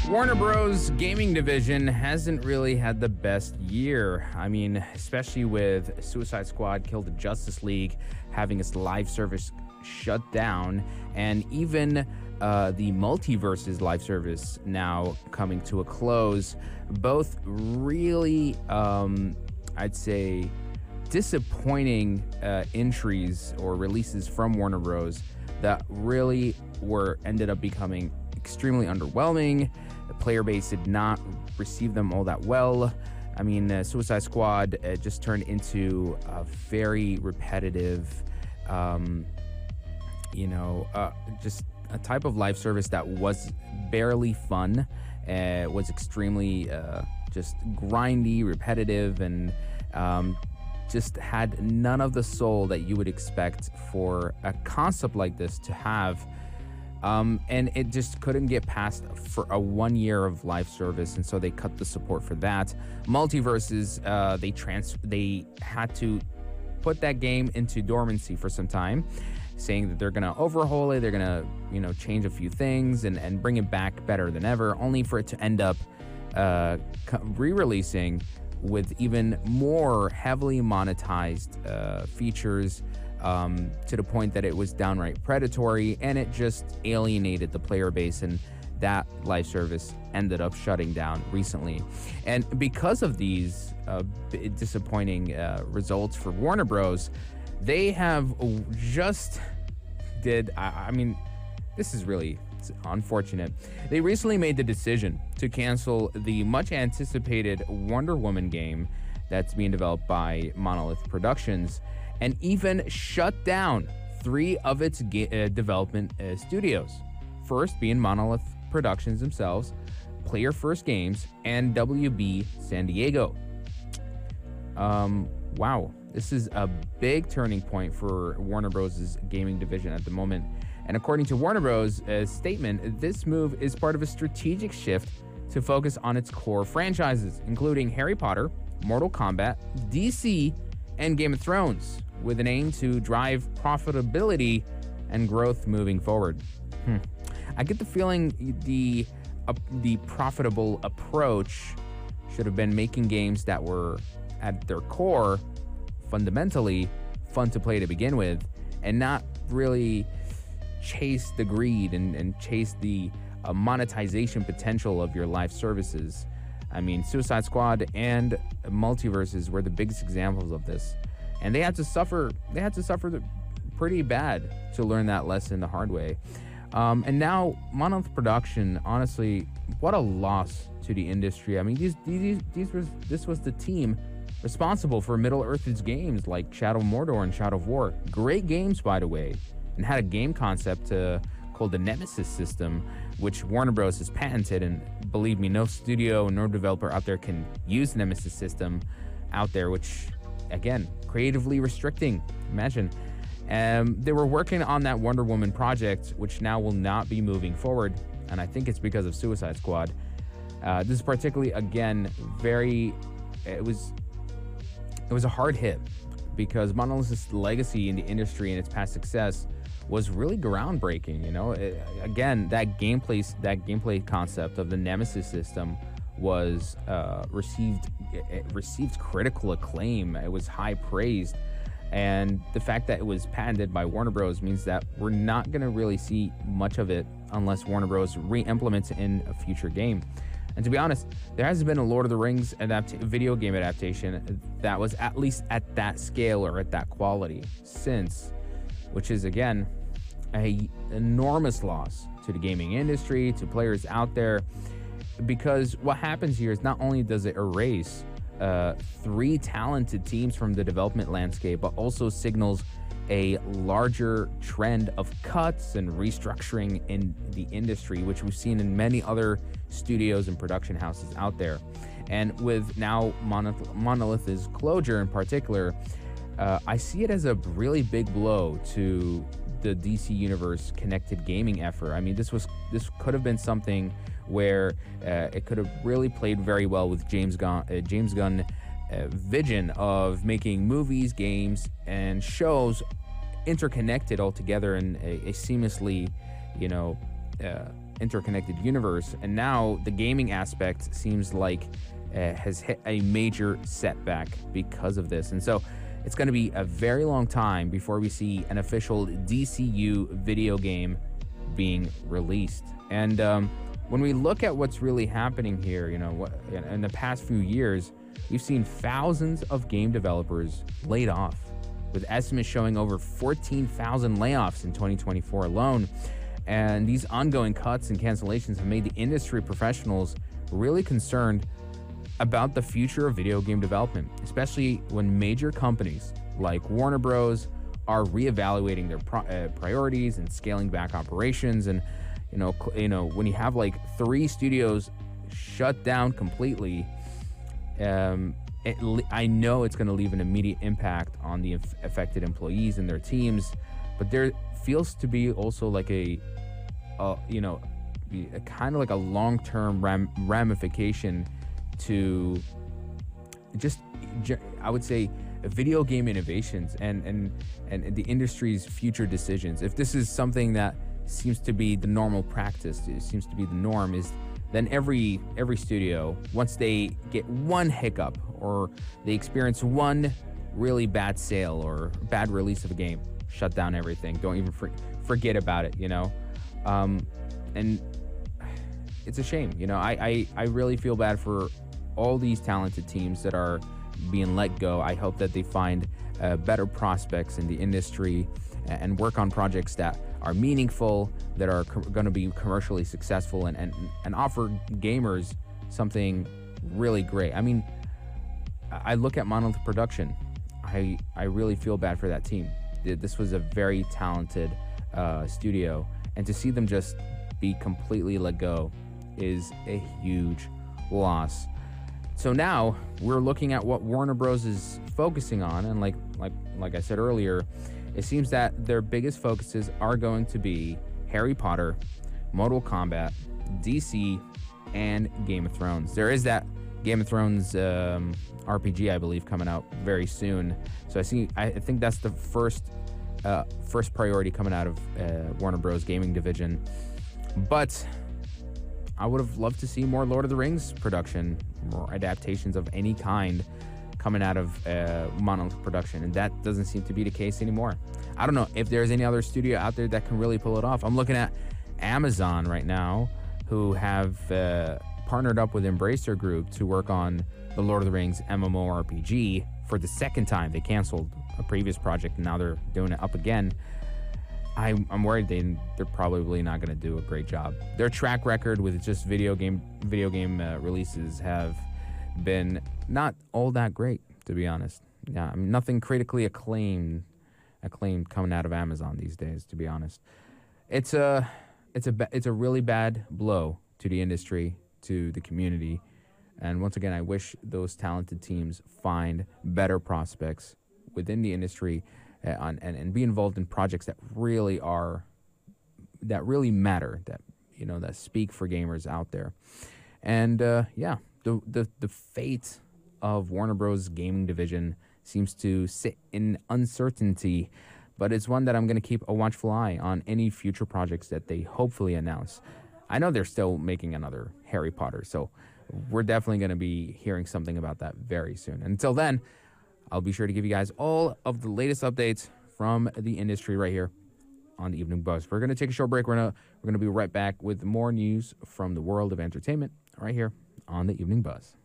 Warner Bros. Gaming division hasn't really had the best year. I mean, especially with Suicide Squad Kill the Justice League having its live service shut down, and even the Multiverse's live service now coming to a close. Both really, I'd say, disappointing entries or releases from Warner Bros. That really ended up becoming extremely underwhelming. The player base did not receive them all that well. I mean, Suicide Squad just turned into a very repetitive, just a type of live service that was barely fun, was extremely just grindy, repetitive, and just had none of the soul that you would expect for a concept like this to have. And it just couldn't get past for a 1 year of live service, and so they cut the support for that. Multiverses, they had to put that game into dormancy for some time, saying that they're gonna overhaul it, they're gonna change a few things and bring it back better than ever, only for it to end up re-releasing with even more heavily monetized features. To the point that it was downright predatory, and it just alienated the player base, and that live service ended up shutting down recently. And because of these disappointing results for Warner Bros., they have just this is really unfortunate. They recently made the decision to cancel the much anticipated Wonder Woman game that's being developed by Monolith Productions, and even shut down 3 of its development studios. First being Monolith Productions themselves, Player First Games, and WB San Diego. Wow, this is a big turning point for Warner Bros.' gaming division at the moment. And according to Warner Bros.' statement, this move is part of a strategic shift to focus on its core franchises, including Harry Potter, Mortal Kombat, DC, and Game of Thrones, with an aim to drive profitability and growth moving forward. I get the feeling the profitable approach should have been making games that were at their core fundamentally fun to play to begin with, and not really chase the greed and chase the monetization potential of your live services. I mean, Suicide Squad and Multiverses were the biggest examples of this, and they had to suffer pretty bad to learn that lesson the hard way. And now Monolith Production, honestly, what a loss to the industry. I mean, this was the team responsible for Middle-earth's games like Shadow of Mordor and Shadow of War. Great games, by the way, and had a game concept called the Nemesis system, which Warner Bros. Has patented, and believe me, no studio nor developer out there can use the Nemesis system out there, which, again, creatively restricting. Imagine. They were working on that Wonder Woman project, which now will not be moving forward, and I think it's because of Suicide Squad. This is particularly, again, it was a hard hit, because Monolith's legacy in the industry and its past success was really groundbreaking. Again, that gameplay concept of the Nemesis system was received critical acclaim. It was high praised, and the fact that it was patented by Warner Bros. Means that we're not going to really see much of it unless Warner Bros. Re-implements it in a future game. And to be honest, there hasn't been a Lord of the Rings video game adaptation that was at least at that scale or at that quality since, which is, again, an enormous loss to the gaming industry, to players out there, because what happens here is not only does it erase 3 talented teams from the development landscape, but also signals a larger trend of cuts and restructuring in the industry, which we've seen in many other studios and production houses out there. And with now Monolith's closure in particular, I see it as a really big blow to the DC Universe connected gaming effort. I mean, this could have been something where it could have really played very well with James Gunn vision of making movies, games, and shows interconnected all together in a seamlessly, interconnected universe, and now the gaming aspect seems like has hit a major setback because of this. And so it's going to be a very long time before we see an official DCU video game being released. And when we look at what's really happening here, in the past few years, we've seen thousands of game developers laid off, with estimates showing over 14,000 layoffs in 2024 alone. And these ongoing cuts and cancellations have made the industry professionals really concerned about the future of video game development, especially when major companies like Warner Bros. Are reevaluating their priorities and scaling back operations. And when you have like 3 studios shut down completely, I know it's going to leave an immediate impact on the affected employees and their teams. But there feels to be also like a kind of like a long-term ramification to just, I would say, video game innovations and the industry's future decisions. If this is something that seems to be the normal practice, it seems to be the norm, is then every studio, once they get one hiccup or they experience one really bad sale or bad release of a game, shut down everything, don't even forget about it, and it's a shame. I really feel bad for all these talented teams that are being let go. I hope that they find better prospects in the industry and work on projects that are meaningful, that are going to be commercially successful and offer gamers something really great. I mean, I look at Monolith Production. I really feel bad for that team. This was a very talented studio, and to see them just be completely let go is a huge loss. So now we're looking at what Warner Bros. Is focusing on, and like I said earlier, it seems that their biggest focuses are going to be Harry Potter, Mortal Kombat, DC, and Game of Thrones. There is that Game of Thrones RPG, I believe, coming out very soon. So I think that's the first priority coming out of Warner Bros. Gaming division. But I would have loved to see more Lord of the Rings production, more adaptations of any kind coming out of Monolith Production, and that doesn't seem to be the case anymore. I don't know if there's any other studio out there that can really pull it off. I'm looking at Amazon right now, who have partnered up with Embracer Group to work on the Lord of the Rings MMORPG for the second time. They canceled a previous project, and now they're doing it up again. I'm worried they're probably not going to do a great job. Their track record with just video game releases have been not all that great, to be honest. Yeah, I mean, nothing critically acclaimed coming out of Amazon these days, to be honest. It's a really bad blow to the industry, to the community, and once again, I wish those talented teams find better prospects within the industry. And be involved in projects that really matter, that speak for gamers out there. And the fate of Warner Bros. Gaming division seems to sit in uncertainty, but it's one that I'm going to keep a watchful eye on any future projects that they hopefully announce. I know they're still making another Harry Potter, so we're definitely going to be hearing something about that very soon. Until then, I'll be sure to give you guys all of the latest updates from the industry right here on the Evening Buzz. We're going to take a short break. We're going to be right back with more news from the world of entertainment right here on the Evening Buzz.